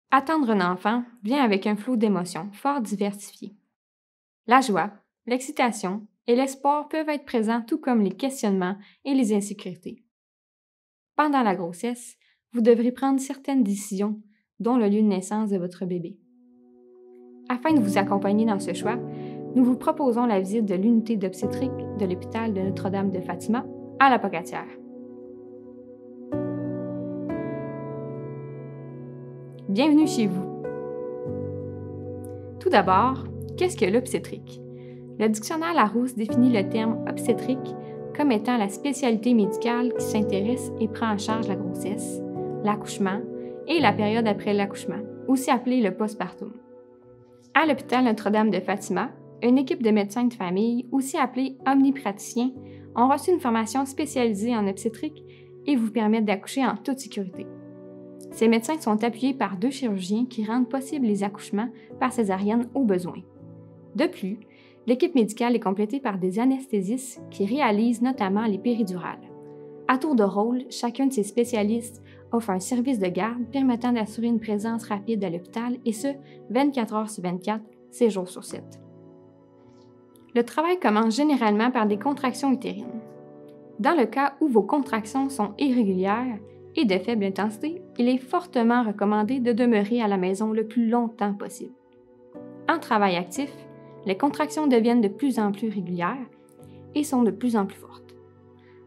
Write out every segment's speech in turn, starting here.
Attendre un enfant vient avec un flot d'émotions fort diversifiées. La joie, l'excitation et l'espoir peuvent être présents tout comme les questionnements et les insécurités. Pendant la grossesse, vous devrez prendre certaines décisions, dont le lieu de naissance de votre bébé. Afin de vous accompagner dans ce choix, nous vous proposons la visite de l'unité d'obstétrique de l'hôpital de Notre-Dame de Fatima à La Pocatière. Bienvenue chez vous. Tout d'abord, qu'est-ce que l'obstétrique? Le dictionnaire Larousse définit le terme obstétrique comme étant la spécialité médicale qui s'intéresse et prend en charge la grossesse, l'accouchement et la période après l'accouchement, aussi appelée le postpartum. À l'hôpital Notre-Dame de Fatima, une équipe de médecins de famille, aussi appelés omnipraticiens, ont reçu une formation spécialisée en obstétrique et vous permettent d'accoucher en toute sécurité. Ces médecins sont appuyés par 2 chirurgiens qui rendent possible les accouchements par césarienne au besoin. De plus, l'équipe médicale est complétée par des anesthésistes qui réalisent notamment les péridurales. À tour de rôle, chacun de ces spécialistes offre un service de garde permettant d'assurer une présence rapide à l'hôpital et ce, 24 heures sur 24, 7 jours sur 7. Le travail commence généralement par des contractions utérines. Dans le cas où vos contractions sont irrégulières et de faible intensité, il est fortement recommandé de demeurer à la maison le plus longtemps possible. En travail actif, les contractions deviennent de plus en plus régulières et sont de plus en plus fortes.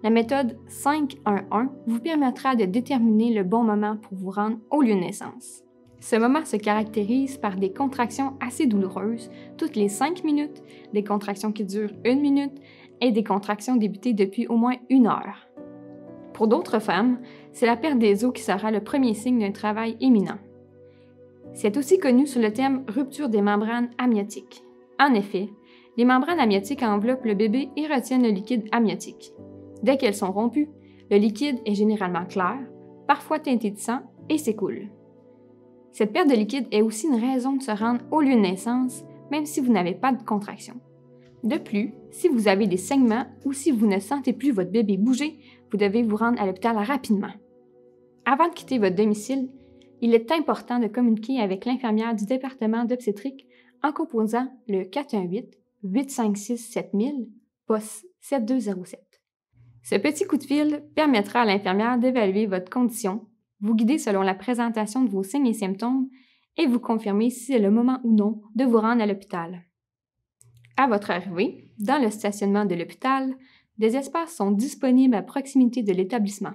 La méthode 5-1-1 vous permettra de déterminer le bon moment pour vous rendre au lieu de naissance. Ce moment se caractérise par des contractions assez douloureuses toutes les 5 minutes, des contractions qui durent 1 minute et des contractions débutées depuis au moins 1 heure. Pour d'autres femmes, c'est la perte des os qui sera le premier signe d'un travail imminent. C'est aussi connu sous le terme rupture des membranes amniotiques. En effet, les membranes amniotiques enveloppent le bébé et retiennent le liquide amniotique. Dès qu'elles sont rompues, le liquide est généralement clair, parfois teinté de sang et s'écoule. Cette perte de liquide est aussi une raison de se rendre au lieu de naissance, même si vous n'avez pas de contraction. De plus, si vous avez des saignements ou si vous ne sentez plus votre bébé bouger, vous devez vous rendre à l'hôpital rapidement. Avant de quitter votre domicile, il est important de communiquer avec l'infirmière du département d'obstétrique en composant le 418-856-7000, poste 7207. Ce petit coup de fil permettra à l'infirmière d'évaluer votre condition, vous guider selon la présentation de vos signes et symptômes et vous confirmer si c'est le moment ou non de vous rendre à l'hôpital. À votre arrivée, dans le stationnement de l'hôpital, des espaces sont disponibles à proximité de l'établissement.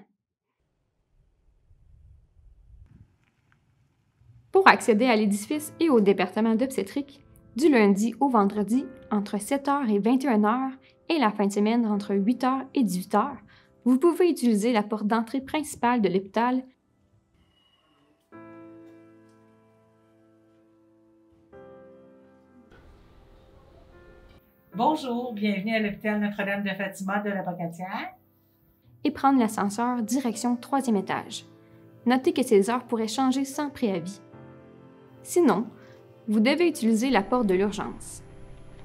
Pour accéder à l'édifice et au département d'obstétrique, du lundi au vendredi, entre 7h et 21h, et la fin de semaine entre 8h et 18h, vous pouvez utiliser la porte d'entrée principale de l'hôpital. Bonjour, bienvenue à l'hôpital Notre-Dame de Fatima de La Pocatière. Et prendre l'ascenseur direction 3e étage. Notez que ces heures pourraient changer sans préavis. Sinon, vous devez utiliser la porte de l'urgence.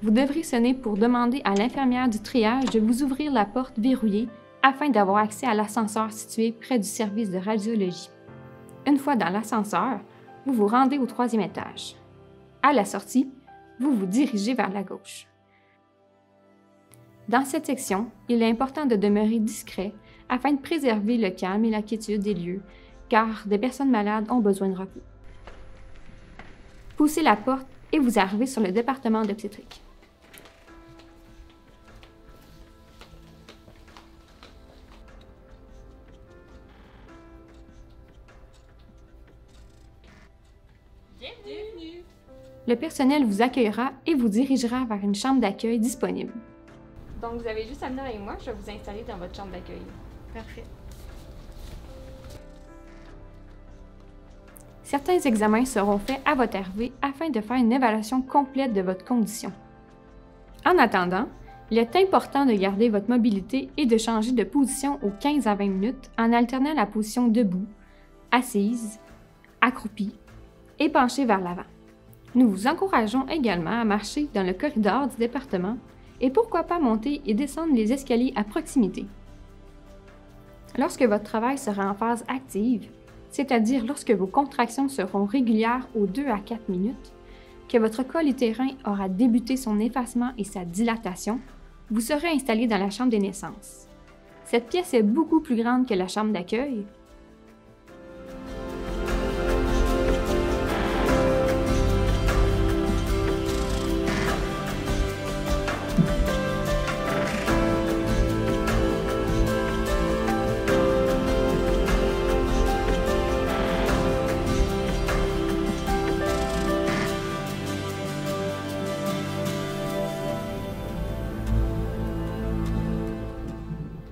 Vous devrez sonner pour demander à l'infirmière du triage de vous ouvrir la porte verrouillée afin d'avoir accès à l'ascenseur situé près du service de radiologie. Une fois dans l'ascenseur, vous vous rendez au 3e étage. À la sortie, vous vous dirigez vers la gauche. Dans cette section, il est important de demeurer discret afin de préserver le calme et la quiétude des lieux, car des personnes malades ont besoin de repos. Poussez la porte et vous arrivez sur le département d'obstétrique. Bienvenue! Le personnel vous accueillera et vous dirigera vers une chambre d'accueil disponible. Donc, vous avez juste à venir avec moi, je vais vous installer dans votre chambre d'accueil. Parfait. Certains examens seront faits à votre arrivée afin de faire une évaluation complète de votre condition. En attendant, il est important de garder votre mobilité et de changer de position aux 15 à 20 minutes en alternant la position debout, assise, accroupie et penchée vers l'avant. Nous vous encourageons également à marcher dans le corridor du département et pourquoi pas monter et descendre les escaliers à proximité. Lorsque votre travail sera en phase active, c'est-à-dire lorsque vos contractions seront régulières aux 2 à 4 minutes, que votre col utérin aura débuté son effacement et sa dilatation, vous serez installé dans la chambre des naissances. Cette pièce est beaucoup plus grande que la chambre d'accueil.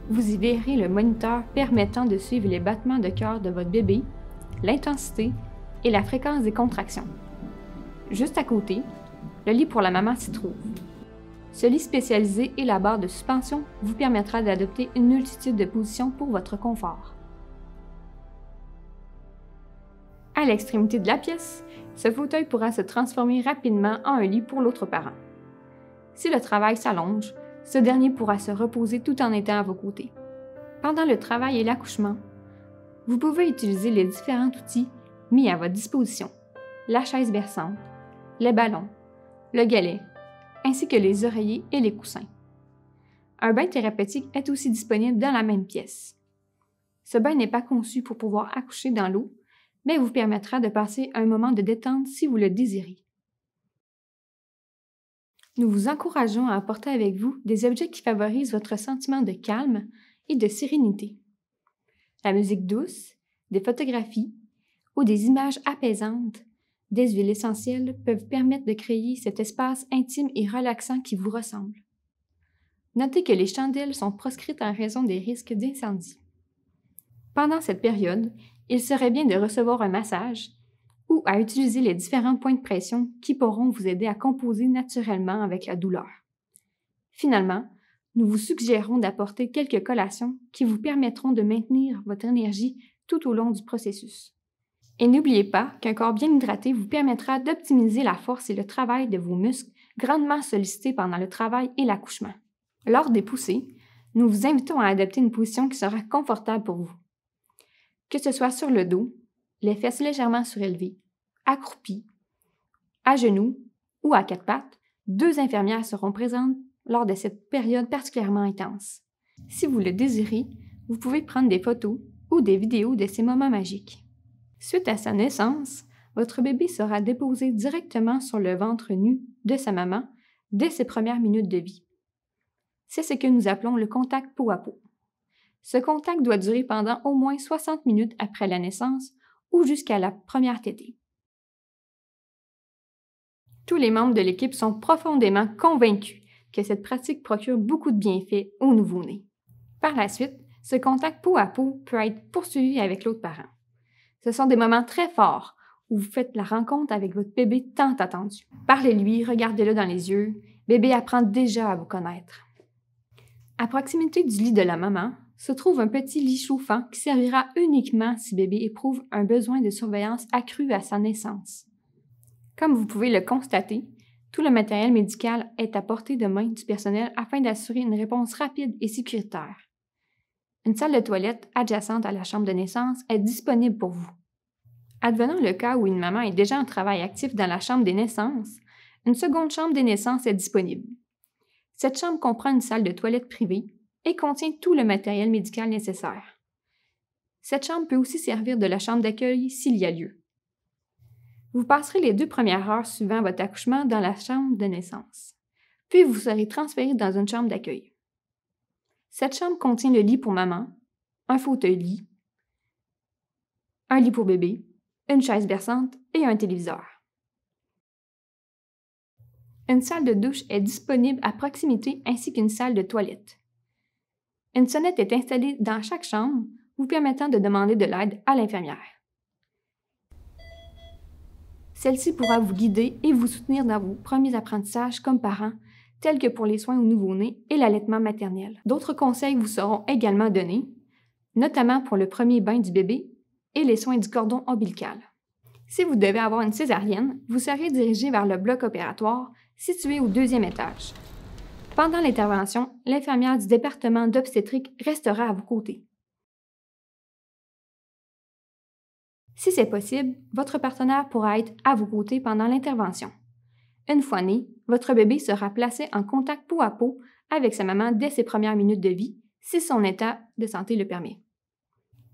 Vous y verrez le moniteur permettant de suivre les battements de cœur de votre bébé, l'intensité et la fréquence des contractions. Juste à côté, le lit pour la maman s'y trouve. Ce lit spécialisé et la barre de suspension vous permettra d'adopter une multitude de positions pour votre confort. À l'extrémité de la pièce, ce fauteuil pourra se transformer rapidement en un lit pour l'autre parent. Si le travail s'allonge, ce dernier pourra se reposer tout en étant à vos côtés. Pendant le travail et l'accouchement, vous pouvez utiliser les différents outils mis à votre disposition, la chaise berçante, les ballons, le galet, ainsi que les oreillers et les coussins. Un bain thérapeutique est aussi disponible dans la même pièce. Ce bain n'est pas conçu pour pouvoir accoucher dans l'eau, mais vous permettra de passer un moment de détente si vous le désirez. Nous vous encourageons à apporter avec vous des objets qui favorisent votre sentiment de calme et de sérénité. La musique douce, des photographies ou des images apaisantes, des huiles essentielles peuvent permettre de créer cet espace intime et relaxant qui vous ressemble. Notez que les chandelles sont proscrites en raison des risques d'incendie. Pendant cette période, il serait bien de recevoir un massage ou à utiliser les différents points de pression qui pourront vous aider à composer naturellement avec la douleur. Finalement, nous vous suggérons d'apporter quelques collations qui vous permettront de maintenir votre énergie tout au long du processus. Et n'oubliez pas qu'un corps bien hydraté vous permettra d'optimiser la force et le travail de vos muscles grandement sollicités pendant le travail et l'accouchement. Lors des poussées, nous vous invitons à adopter une position qui sera confortable pour vous. Que ce soit sur le dos, les fesses légèrement surélevées, accroupies, à genoux ou à quatre pattes, 2 infirmières seront présentes lors de cette période particulièrement intense. Si vous le désirez, vous pouvez prendre des photos ou des vidéos de ces moments magiques. Suite à sa naissance, votre bébé sera déposé directement sur le ventre nu de sa maman dès ses premières minutes de vie. C'est ce que nous appelons le contact peau à peau. Ce contact doit durer pendant au moins 60 minutes après la naissance ou jusqu'à la première tétée. Tous les membres de l'équipe sont profondément convaincus que cette pratique procure beaucoup de bienfaits au nouveau-né. Par la suite, ce contact peau à peau peut être poursuivi avec l'autre parent. Ce sont des moments très forts où vous faites la rencontre avec votre bébé tant attendu. Parlez-lui, regardez-le dans les yeux, bébé apprend déjà à vous connaître. À proximité du lit de la maman, se trouve un petit lit chauffant qui servira uniquement si bébé éprouve un besoin de surveillance accru à sa naissance. Comme vous pouvez le constater, tout le matériel médical est à portée de main du personnel afin d'assurer une réponse rapide et sécuritaire. Une salle de toilette adjacente à la chambre de naissance est disponible pour vous. Advenant le cas où une maman est déjà en travail actif dans la chambre des naissances, une seconde chambre des naissances est disponible. Cette chambre comprend une salle de toilette privée et contient tout le matériel médical nécessaire. Cette chambre peut aussi servir de la chambre d'accueil s'il y a lieu. Vous passerez les 2 premières heures suivant votre accouchement dans la chambre de naissance, puis vous serez transféré dans une chambre d'accueil. Cette chambre contient le lit pour maman, un fauteuil-lit, un lit pour bébé, une chaise berçante et un téléviseur. Une salle de douche est disponible à proximité ainsi qu'une salle de toilette. Une sonnette est installée dans chaque chambre, vous permettant de demander de l'aide à l'infirmière. Celle-ci pourra vous guider et vous soutenir dans vos premiers apprentissages comme parents, tels que pour les soins au nouveau-né et l'allaitement maternel. D'autres conseils vous seront également donnés, notamment pour le premier bain du bébé et les soins du cordon ombilical. Si vous devez avoir une césarienne, vous serez dirigé vers le bloc opératoire situé au 2e étage. Pendant l'intervention, l'infirmière du département d'obstétrique restera à vos côtés. Si c'est possible, votre partenaire pourra être à vos côtés pendant l'intervention. Une fois né, votre bébé sera placé en contact peau à peau avec sa maman dès ses premières minutes de vie, si son état de santé le permet.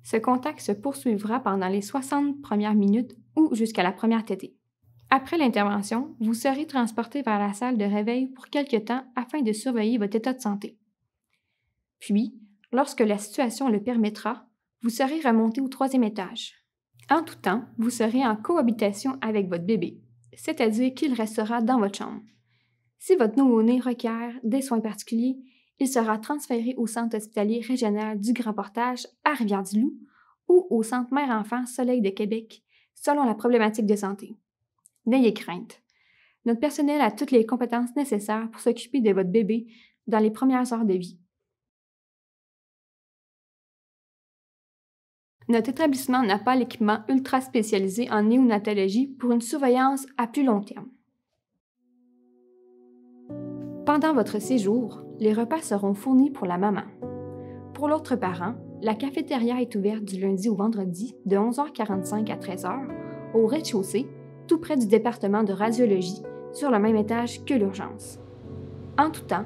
Ce contact se poursuivra pendant les 60 premières minutes ou jusqu'à la première tétée. Après l'intervention, vous serez transporté vers la salle de réveil pour quelque temps afin de surveiller votre état de santé. Puis, lorsque la situation le permettra, vous serez remonté au 3e étage. En tout temps, vous serez en cohabitation avec votre bébé, c'est-à-dire qu'il restera dans votre chambre. Si votre nouveau-né requiert des soins particuliers, il sera transféré au centre hospitalier régional du Grand Portage à Rivière-du-Loup ou au centre Mère-Enfant Soleil de Québec, selon la problématique de santé. N'ayez crainte. Notre personnel a toutes les compétences nécessaires pour s'occuper de votre bébé dans les premières heures de vie. Notre établissement n'a pas l'équipement ultra spécialisé en néonatologie pour une surveillance à plus long terme. Pendant votre séjour, les repas seront fournis pour la maman. Pour l'autre parent, la cafétéria est ouverte du lundi au vendredi de 11h45 à 13h au rez-de-chaussée, tout près du département de radiologie, sur le même étage que l'urgence. En tout temps,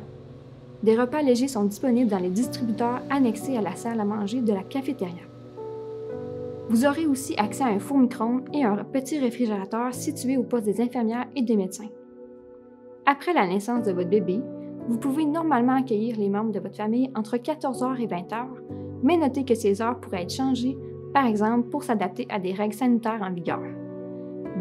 des repas légers sont disponibles dans les distributeurs annexés à la salle à manger de la cafétéria. Vous aurez aussi accès à un four micro-ondes et un petit réfrigérateur situé au poste des infirmières et des médecins. Après la naissance de votre bébé, vous pouvez normalement accueillir les membres de votre famille entre 14h et 20h, mais notez que ces heures pourraient être changées, par exemple pour s'adapter à des règles sanitaires en vigueur.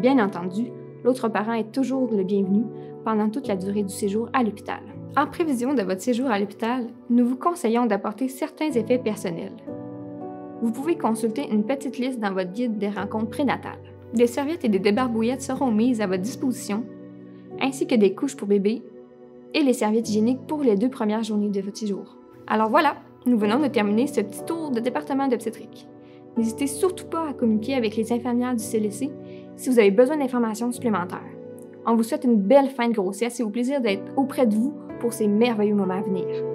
Bien entendu, l'autre parent est toujours le bienvenu pendant toute la durée du séjour à l'hôpital. En prévision de votre séjour à l'hôpital, nous vous conseillons d'apporter certains effets personnels. Vous pouvez consulter une petite liste dans votre guide des rencontres prénatales. Des serviettes et des débarbouillettes seront mises à votre disposition, ainsi que des couches pour bébé et les serviettes hygiéniques pour les 2 premières journées de votre séjour. Alors voilà, nous venons de terminer ce petit tour de département d'obstétrique. N'hésitez surtout pas à communiquer avec les infirmières du CLSC si vous avez besoin d'informations supplémentaires. On vous souhaite une belle fin de grossesse et au plaisir d'être auprès de vous pour ces merveilleux moments à venir.